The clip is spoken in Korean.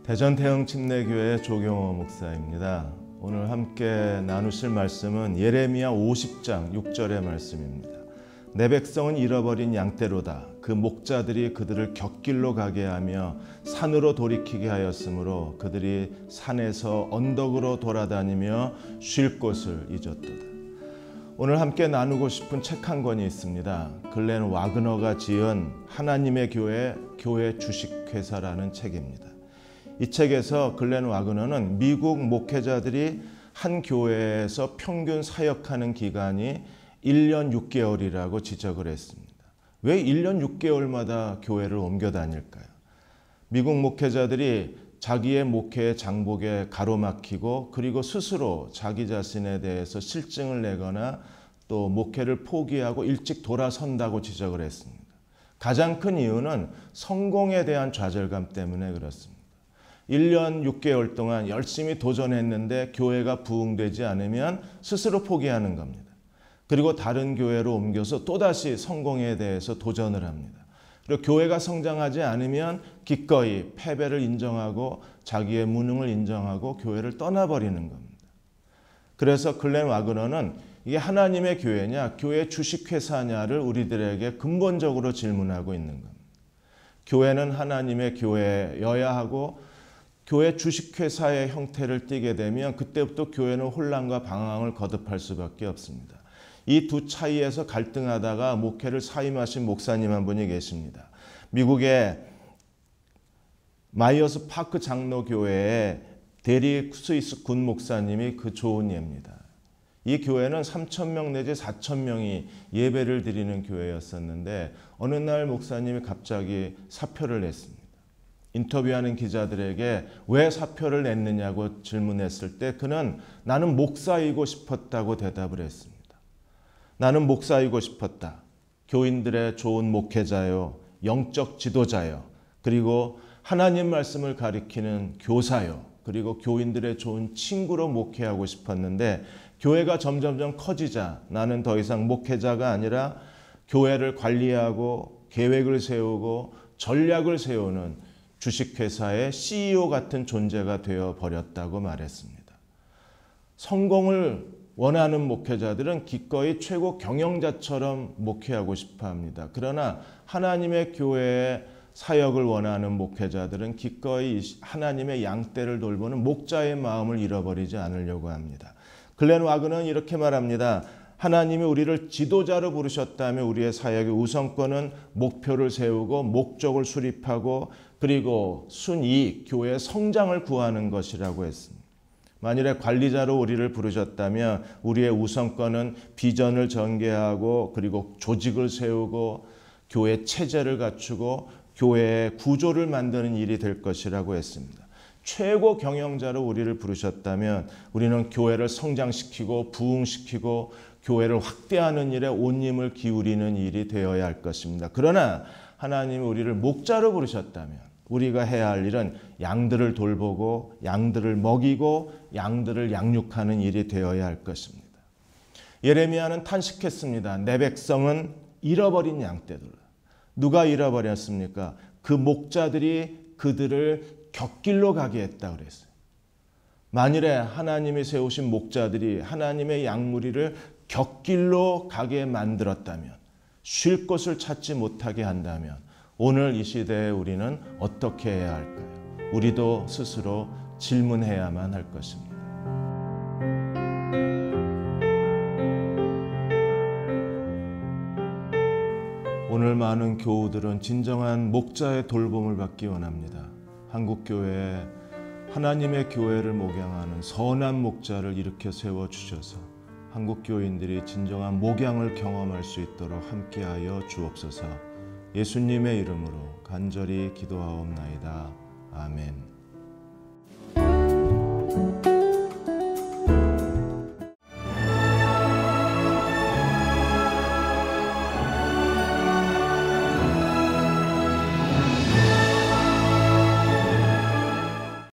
대전 태흥침례교회 조경호 목사입니다. 오늘 함께 나누실 말씀은 예레미야 50장 6절의 말씀입니다. 내 백성은 잃어버린 양떼로다. 그 목자들이 그들을 곁길로 가게 하며 산으로 돌이키게 하였으므로 그들이 산에서 언덕으로 돌아다니며 쉴 곳을 잊었도다. 오늘 함께 나누고 싶은 책 한 권이 있습니다. 글렌 와그너가 지은 하나님의 교회 주식회사라는 책입니다. 이 책에서 글렌 와그너는 미국 목회자들이 한 교회에서 평균 사역하는 기간이 1년 6개월이라고 지적을 했습니다. 왜 1년 6개월마다 교회를 옮겨 다닐까요? 미국 목회자들이 자기의 목회의 장복에 가로막히고 그리고 스스로 자기 자신에 대해서 실증을 내거나 또 목회를 포기하고 일찍 돌아선다고 지적을 했습니다. 가장 큰 이유는 성공에 대한 좌절감 때문에 그렇습니다. 1년 6개월 동안 열심히 도전했는데 교회가 부흥되지 않으면 스스로 포기하는 겁니다. 그리고 다른 교회로 옮겨서 또다시 성공에 대해서 도전을 합니다. 그리고 교회가 성장하지 않으면 기꺼이 패배를 인정하고 자기의 무능을 인정하고 교회를 떠나버리는 겁니다. 그래서 글렌 와그너는 이게 하나님의 교회냐, 교회 주식회사냐를 우리들에게 근본적으로 질문하고 있는 겁니다. 교회는 하나님의 교회여야 하고 교회 주식회사의 형태를 띠게 되면 그때부터 교회는 혼란과 방황을 거듭할 수밖에 없습니다. 이 두 차이에서 갈등하다가 목회를 사임하신 목사님 한 분이 계십니다. 미국의 마이어스 파크 장로교회의 데릭 스위스 군 목사님이 그 좋은 예입니다. 이 교회는 3,000명 내지 4,000명이 예배를 드리는 교회였었는데 어느 날 목사님이 갑자기 사표를 냈습니다. 인터뷰하는 기자들에게 왜 사표를 냈느냐고 질문했을 때 그는 나는 목사이고 싶었다고 대답을 했습니다. 나는 목사이고 싶었다. 교인들의 좋은 목회자요, 영적 지도자요, 그리고 하나님 말씀을 가리키는 교사요, 그리고 교인들의 좋은 친구로 목회하고 싶었는데 교회가 점점점 커지자 나는 더 이상 목회자가 아니라 교회를 관리하고 계획을 세우고 전략을 세우는 주식회사의 CEO 같은 존재가 되어버렸다고 말했습니다. 성공을 원하는 목회자들은 기꺼이 최고 경영자처럼 목회하고 싶어합니다. 그러나 하나님의 교회의 사역을 원하는 목회자들은 기꺼이 하나님의 양떼를 돌보는 목자의 마음을 잃어버리지 않으려고 합니다. 글렌 와그너는 이렇게 말합니다. 하나님이 우리를 지도자로 부르셨다면 우리의 사역의 우선권은 목표를 세우고 목적을 수립하고 그리고 순이익, 교회의 성장을 구하는 것이라고 했습니다. 만일에 관리자로 우리를 부르셨다면 우리의 우선권은 비전을 전개하고 그리고 조직을 세우고 교회 체제를 갖추고 교회의 구조를 만드는 일이 될 것이라고 했습니다. 최고 경영자로 우리를 부르셨다면 우리는 교회를 성장시키고 부흥시키고 교회를 확대하는 일에 온 힘을 기울이는 일이 되어야 할 것입니다. 그러나 하나님이 우리를 목자로 부르셨다면 우리가 해야 할 일은 양들을 돌보고 양들을 먹이고 양들을 양육하는 일이 되어야 할 것입니다. 예레미야는 탄식했습니다. 내 백성은 잃어버린 양떼들. 누가 잃어버렸습니까? 그 목자들이 그들을 곁길로 가게 했다 그랬어요. 만일에 하나님이 세우신 목자들이 하나님의 양무리를 곁길로 가게 만들었다면, 쉴 곳을 찾지 못하게 한다면 오늘 이 시대에 우리는 어떻게 해야 할까요? 우리도 스스로 질문해야만 할 것입니다. 오늘 많은 교우들은 진정한 목자의 돌봄을 받기 원합니다. 한국교회에 하나님의 교회를 목양하는 선한 목자를 일으켜 세워주셔서 한국교인들이 진정한 목양을 경험할 수 있도록 함께하여 주옵소서. 예수님의 이름으로 간절히 기도하옵나이다.